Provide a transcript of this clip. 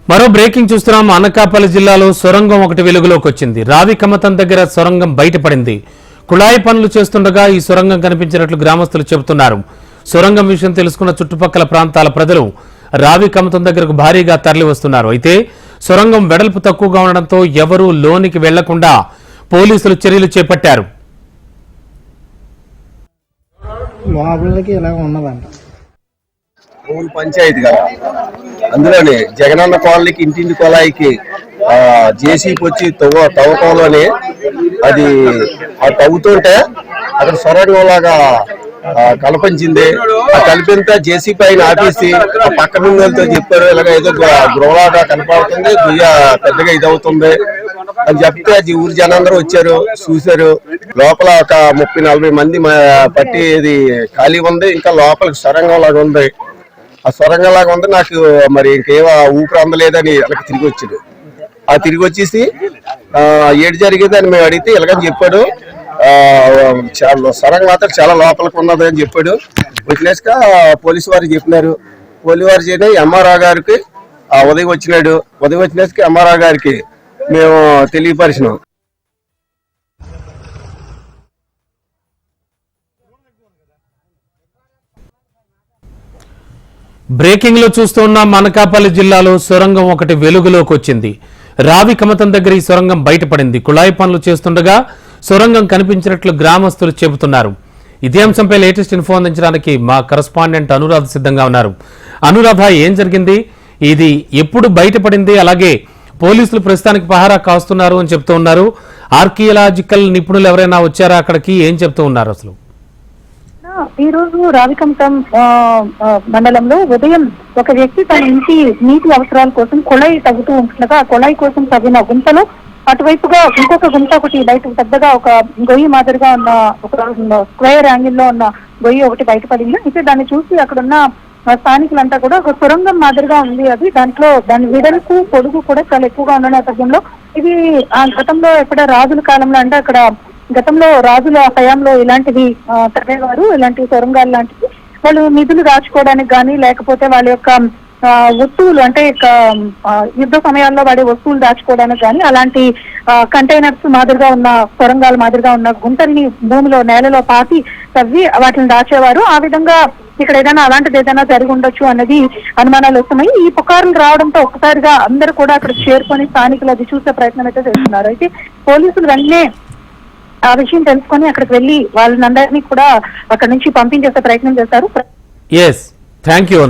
మరో బ్రేకింగ్ చూస్తున్నాం. అనకాపల్లి జిల్లాలో సొరంగం ఒకటి వెలుగులోకి వచ్చింది. రావి కమతం దగ్గర సొరంగం బయటపడింది. కుళాయి పనులు చేస్తుండగా ఈ సొరంగం కనిపించినట్లు గ్రామస్తులు చెబుతున్నారు. సొరంగం విషయం తెలుసుకున్న చుట్టుపక్కల ప్రాంతాల ప్రజలు రావి కమతం దగ్గరకు భారీగా తరలి వస్తున్నారు. అయితే సొరంగం వెడల్పు తక్కువగా ఉండడంతో ఎవరూ లోనికి వెళ్లకుండా పోలీసులు చర్యలు చేపట్టారు. పంచాయతీ కదా, అందులోనే జగనన్న కాలనీకి ఇంటింటి కొలాయికి జేసీబీ వచ్చి తవ్వకంలోనే అది తవ్వుతుంటే అక్కడ సొరంగం లాగా కల్పించింది. ఆ కలిపింత జేసీబీ ఆయన ఆపేసి ఆ పక్క నుండి చెప్పారు, ఇలాగ ఏదో గృహలాగా కనపడుతుంది, గుయ్య పెద్దగా ఇదవుతుంది అని చెప్తే అది ఊరి జనందరూ వచ్చారు, చూశారు. లోపల ఒక 30-40 మంది పట్టి ఇది ఖాళీ ఉంది. ఇంకా లోపలికి సొరంగం లాగా ఉంది. ఆ సొరంగం లాగా ఉంది. నాకు మరి ఇంకేమో ఊపిరి అందలేదని అలాగ తిరిగి వచ్చాడు. ఆ తిరిగి వచ్చేసి ఏడు జరిగేది అని మేము అడిగితే ఇలాగని చెప్పాడు. సొరంగం మాత్రం చాలా లోపలికి ఉన్నది అని చెప్పాడు. వచ్చినాక పోలీసు వారికి చెప్పినారు. పోలీసు వారు చేయని ఎంఆర్ఓ గారికి ఉదయం వచ్చినాడు. ఉదయం వచ్చినాక ఎంఆర్ఓ గారికి మేము తెలియపరిచినాం. బ్రేకింగ్ లో చూస్తున్నాం. అనకాపల్లి జిల్లాలో సొరంగం ఒకటి వెలుగులోకి వచ్చింది. రావి కమతం దగ్గర ఈ సొరంగం బయటపడింది. కుళాయి పనులు చేస్తుండగా సొరంగం కనిపించినట్లు గ్రామస్తులు చెబుతున్నారు. ఇదే అంశంపై లేటెస్ట్ ఇన్ఫో అందించడానికి మా కరెస్పాండెంట్ అనురాధ సిద్ధంగా ఉన్నారు. అనురాధ, ఏం జరిగింది? ఇది ఎప్పుడు బయటపడింది? అలాగే పోలీసులు ప్రస్తుతానికి పహారా కాస్తున్నారు అని చెప్తూ ఉన్నారు. ఆర్కియలాజికల్ నిపుణులు ఎవరైనా వచ్చారా అక్కడికి? ఏం చెప్తూ ఉన్నారు అసలు? ఈ రోజు రావికంఠం మండలంలో ఉదయం ఒక వ్యక్తి తన ఇంటి నీటి అవసరాల కోసం కొళాయి తవ్వుతూ ఉంటుండగా ఆ కొళాయి కోసం తవ్విన గుంతలో అటువైపుగా ఇంకొక గుంత ఒకటి బయట పెద్దగా ఒక గొయ్యి మాదిరిగా ఉన్న ఒక స్క్వేర్ యాంగిల్ లో ఉన్న గొయ్యి ఒకటి బయటపడింది. అయితే దాన్ని చూసి అక్కడున్న స్థానికులంతా కూడా ఒక సొరంగం మాదిరిగా ఉంది. అది దాని వెడల్పు పొడుగు కూడా చాలా ఎక్కువగా ఉన్న నేపథ్యంలో ఇది ఆ గతంలో ఎక్కడ రాజుల కాలంలో అంటే అక్కడ గతంలో రాజుల హయాంలో ఇలాంటివి తవ్వేవారు. ఇలాంటి సొరంగాలు లాంటివి వాళ్ళు నిధులు దాచుకోవడానికి కానీ లేకపోతే వాళ్ళ యొక్క వస్తువులు అంటే యుద్ధ సమయాల్లో వాడే వస్తువులు దాచుకోవడానికి కానీ అలాంటి కంటైనర్స్ మాదిరిగా ఉన్న సొరంగాల మాదిరిగా ఉన్న గుంటల్ని భూమిలో నేలలో పాతి తవ్వి వాటిని దాచేవారు. ఆ విధంగా ఇక్కడ ఏదైనా అలాంటిది ఏదైనా జరిగి ఉండొచ్చు అనేది అనుమానాలు వస్తున్నాయి. ఈ పుకారులు రావడంతో ఒక్కసారిగా అందరూ కూడా అక్కడ చేరుకొని స్థానికులు అది చూసే ప్రయత్నం అయితే చేస్తున్నారు. అయితే పోలీసులు వెంటనే ఆ విషయం తెలుసుకొని అక్కడికి వెళ్లి వాళ్ళందరినీ కూడా అక్కడి నుంచి పంపించేసే ప్రయత్నం చేస్తారు. Thank you.